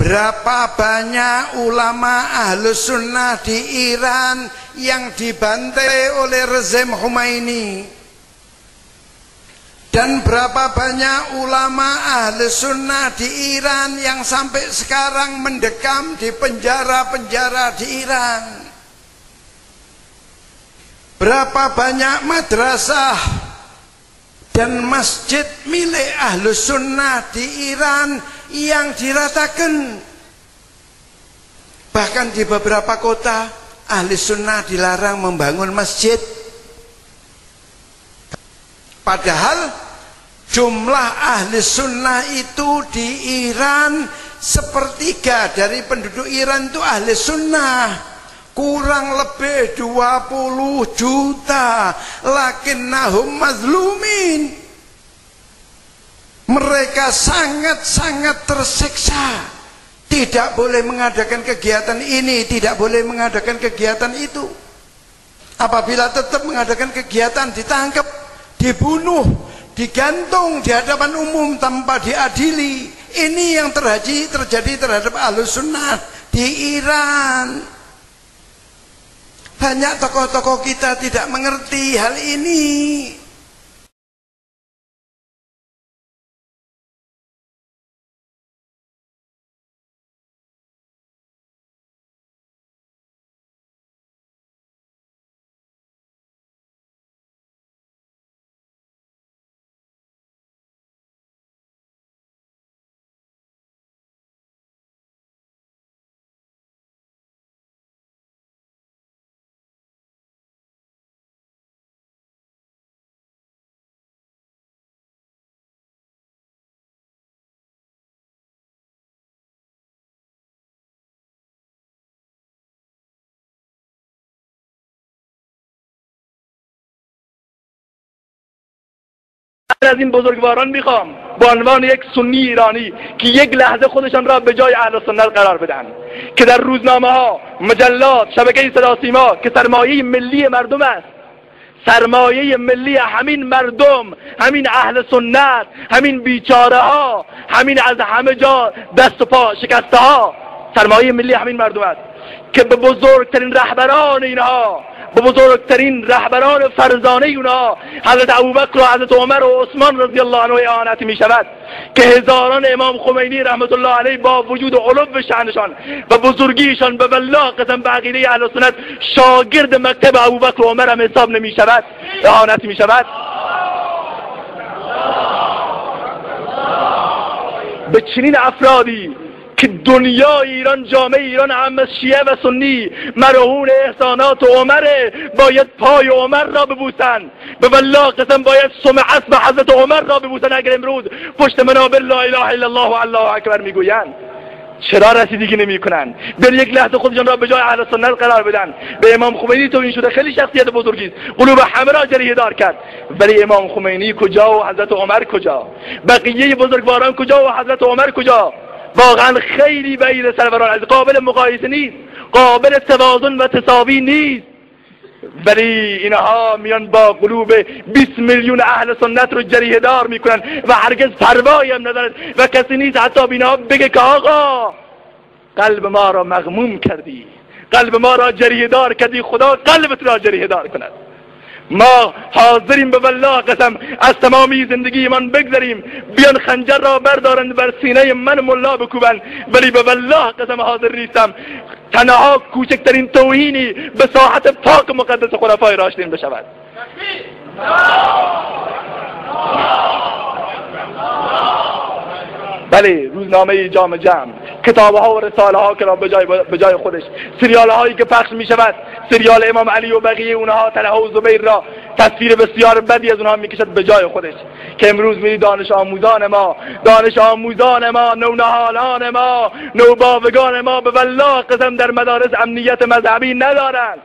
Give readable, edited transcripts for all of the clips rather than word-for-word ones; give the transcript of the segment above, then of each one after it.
Berapa banyak ulama Ahlus Sunnah di Iran yang dibantai oleh rezim Khomeini, dan berapa banyak ulama Ahlus Sunnah di Iran yang sampai sekarang mendekam di penjara-penjara di Iran. Berapa banyak madrasah dan masjid milik Ahlus Sunnah di Iran yang diratakan. Bahkan di beberapa kota Ahlus Sunnah dilarang membangun masjid. Padahal jumlah Ahlus Sunnah itu di Iran, sepertiga dari penduduk Iran itu Ahlus Sunnah, kurang lebih 20 juta. Lakinnahum mazlumin. Mereka sangat-sangat tersiksa. Tidak boleh mengadakan kegiatan ini, tidak boleh mengadakan kegiatan itu. Apabila tetap mengadakan kegiatan, ditangkap, dibunuh, digantung di hadapan umum tanpa diadili. Ini yang terjadi terhadap Ahlus Sunnah di Iran. Banyak tokoh-tokoh kita tidak mengerti hal ini. از این بزرگواران میخوام به عنوان یک سنی ایرانی که یک لحظه خودشان را به جای اهل سنت قرار بدن، که در روزنامه ها، مجلات، شبکه صدا سیما که سرمایه ملی مردم است، سرمایه ملی همین مردم، همین اهل سنت، همین بیچاره ها، همین از همه جا دست و پا شکسته ها، سرمایه ملی همین مردم است که به بزرگترین رهبران اینها، به بزرگترین رهبران فرزانه اونها، حضرت ابوبکر و حضرت عمر و عثمان رضی الله عنه اهانت می شود، که هزاران امام خمینی رحمت الله علیه با وجود علو شأنشان و بزرگیشان به والله قسم به عقیده اهل سنت شاگرد مکتب ابوبکر و عمر هم حساب نمی شود، اهانت می شود. به چنین افرادی که دنیای ایران، جامعه ایران هم از شیعه و سنی مرهون احسانات و عمره، باید پای عمر را ببوسن، به والله قسم باید سم اسب حضرت عمر را ببوسن اگر امروز پشت منابر لا اله الا الله و الله اکبر میگویند. چرا رسیدگی نمی کنن؟ در یک لحظه خودشان را به جای اهل سنت قرار بدن. به امام خمینی توهین شده، خیلی شخصیت بزرگی است، قلوب همه را جریحه دار کرد، ولی امام خمینی کجا و حضرت عمر کجا؟ بقیه بزرگواران کجا و حضرت عمر کجا؟ واقعا خیلی بعید سروران، از قابل مقایسه نیست، قابل توازن و تساوی نیست. ولی اینها میان با قلوب 20 میلیون اهل سنت رو جریحه دار میکنن و هرگز پروایی هم ندارد و کسی نیست حتی بینا بگه که آقا قلب ما را مغموم کردی، قلب ما را جریحه دار کردی، خدا قلبت را جریحه دار کند. ما حاضریم به والله قسم از تمامی زندگی من بگذریم، بیان خنجر را بردارند بر سینه من ملا بکوبند، ولی به والله قسم حاضر نیستم تنها کوچکترین توهینی به ساحت پاک مقدس خلفای راشدین بشود. بله، روزنامه جام جمع، کتاب ها و رساله ها که را به جای خودش، سریال هایی که پخش می شود، سریال امام علی و بقیه اونها، طلحه و زبیر را تصویر بسیار بدی از اونها میکشد به جای خودش، که امروز میری دانش آموزان ما، نونهالان ما، نوباوگان ما به والله قسم در مدارس امنیت مذهبی ندارند.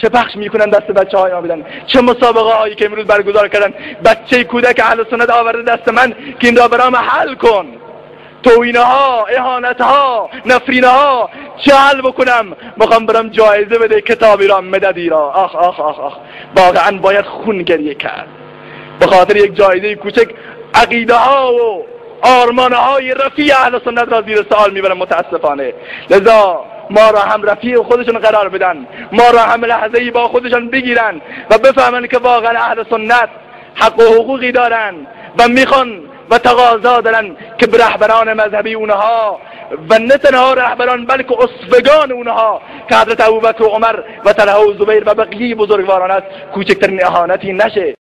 چه پخش میکنن دست بچه های آمیدن، چه مسابقه هایی که امروز برگزار کردن، بچه کودک اهل سنت آورده دست من که این را برام حل کن. توهینه ها، اهانت ها، نفرینه ها چه حل بکنم؟ میخوام برم جایزه بده کتابی را، مددی را. آخ آخ آخ آخ، واقعا باید خون گریه کرد به خاطر یک جایزه کوچک. عقیده ها و آرمانهای رفیع اهل سنت را زیر سوال میبرن متاسفانه. لذا ما را هم رفیع خودشون قرار بدن، ما را هم لحظه‌ای با خودشون بگیرن و بفهمن که واقعا اهل سنت حق و حقوقی دارن و میخوان و تقاضا دارن که به رهبران مذهبی اونها و نه تنها رهبران بلکه اسوگان اونها که حضرت ابوبکر و عمر و طلحه و زبیر و بقیه بزرگواران است کوچکترین اهانتی نشه.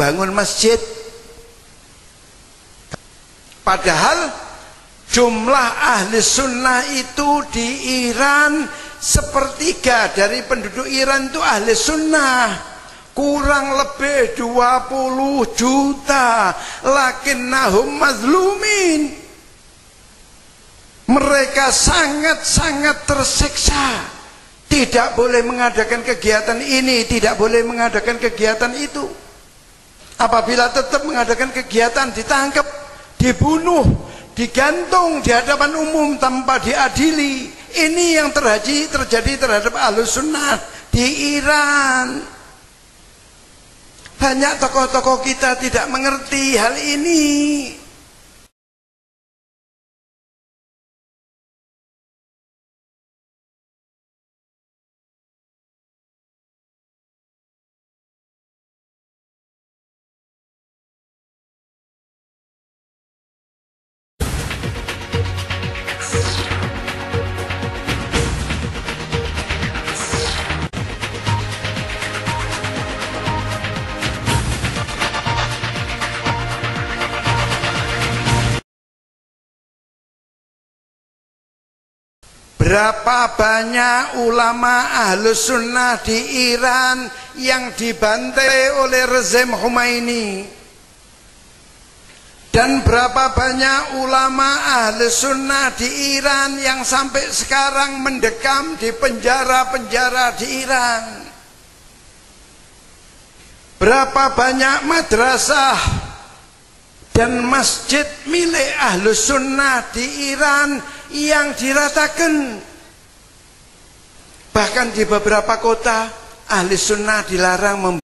Bangun masjid, padahal jumlah ahli sunnah itu di Iran sepertiga dari penduduk Iran itu ahli sunnah, kurang lebih 20 juta, lakinnahum mazlumin. Mereka sangat-sangat tersiksa, tidak boleh mengadakan kegiatan ini, tidak boleh mengadakan kegiatan itu. Apabila tetap mengadakan kegiatan, ditangkap, dibunuh, digantung di hadapan umum tanpa diadili. Ini yang terjadi terhadap Ahlus Sunnah di Iran. Banyak tokoh-tokoh kita tidak mengerti hal ini. Berapa banyak ulama Ahlus Sunnah di Iran yang dibantai oleh rezim Khomeini, dan berapa banyak ulama Ahlus Sunnah di Iran yang sampai sekarang mendekam di penjara-penjara di Iran. Berapa banyak madrasah dan masjid milik Ahlus Sunnah di Iran yang diratakan. Bahkan di beberapa kota Ahli Sunnah dilarang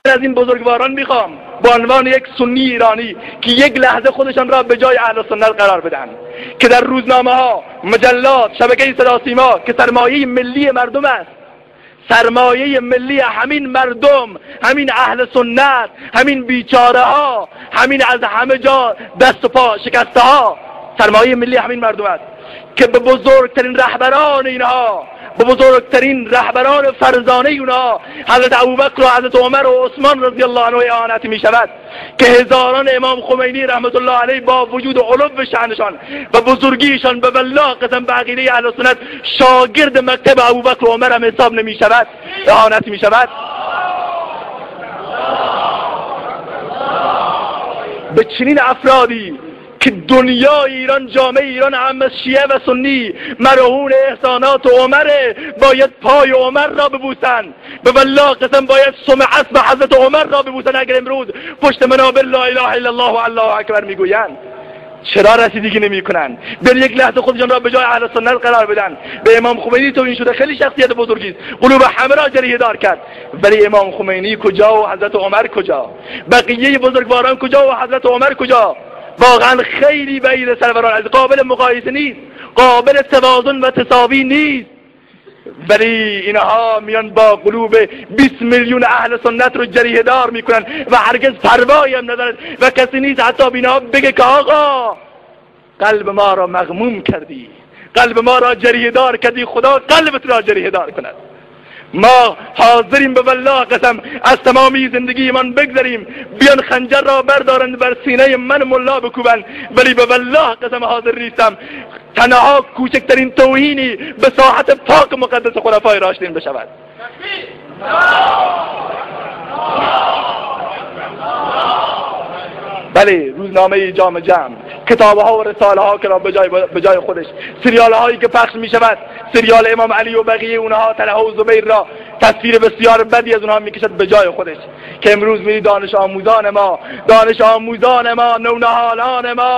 از این بزرگواران میخوام به عنوان یک سنی ایرانی که یک لحظه خودشان را به جای اهل سنت قرار بدن، که در روزنامه ها، مجلات، شبکه صدا سیما که سرمایه ملی مردم است، سرمایه ملی همین مردم، همین اهل سنت، همین بیچاره ها، همین از همه جا دست و پا شکسته ها، سرمایه ملی همین مردم است که به بزرگترین رهبران اینها، به بزرگترین رهبران فرزانه اونها، حضرت ابوبکر و حضرت عمر و عثمان رضی الله عنه اهانت می شود، که هزاران امام خمینی رحمت الله علیه با وجود علو شأنشان و بزرگیشان به والله قسم به عقیده اهل سنت شاگرد مکتب ابوبکر و عمر هم حساب نمی شود، اهانت می شود. به چنین افرادی که دنیا ایران، جامعه ایران هم از شیعه و سنی مرهون احسانات و عمره، باید پای عمر را ببوسن، به والله قسم باید سم اسم حضرت عمر را ببوسن اگر امروز پشت منابر لا اله الا الله و الله اکبر میگویند. چرا رسیدگی نمیکنن؟ بر یک لحظه خودشان را به جای اهل سنت قرار بدن. به امام خمینی توهین شده، خیلی شخصیت بزرگی است، قلوب همه را جریحه دار کرد، ولی امام خمینی کجا و حضرت عمر کجا؟ بقیه بزرگواران کجا و حضرت عمر کجا؟ واقعا خیلی بعید سروران، از قابل مقایسه نیست، قابل توازن و تساوی نیست. ولی اینها میان با قلوب 20 میلیون اهل سنت رو جریحه دار میکنن و هرگز پروایی هم ندارن و کسی نیست حتی بینا بگه که آقا قلب ما را مغموم کردی، قلب ما را جریحه دار کردی، خدا قلبت را جریحه دار کند. ما حاضریم به والله قسم از تمامی زندگی من بگذریم، بیان خنجر را بردارند بر سینه من ملا بکوبند، ولی به والله قسم حاضر نیستم تنها کوچکترین توهینی به ساحت پاک مقدس خلفای راشدین بشود. بله، روزنامه جام جمع، کتاب ها و رساله ها که را به جای خودش، سریال هایی که پخش می شود، سریال امام علی و بقیه اونها، طلحه و زبیر را تصویر بسیار بدی از اونها می کشد به جای خودش، که امروز میری دانش آموزان ما، نونهالان ما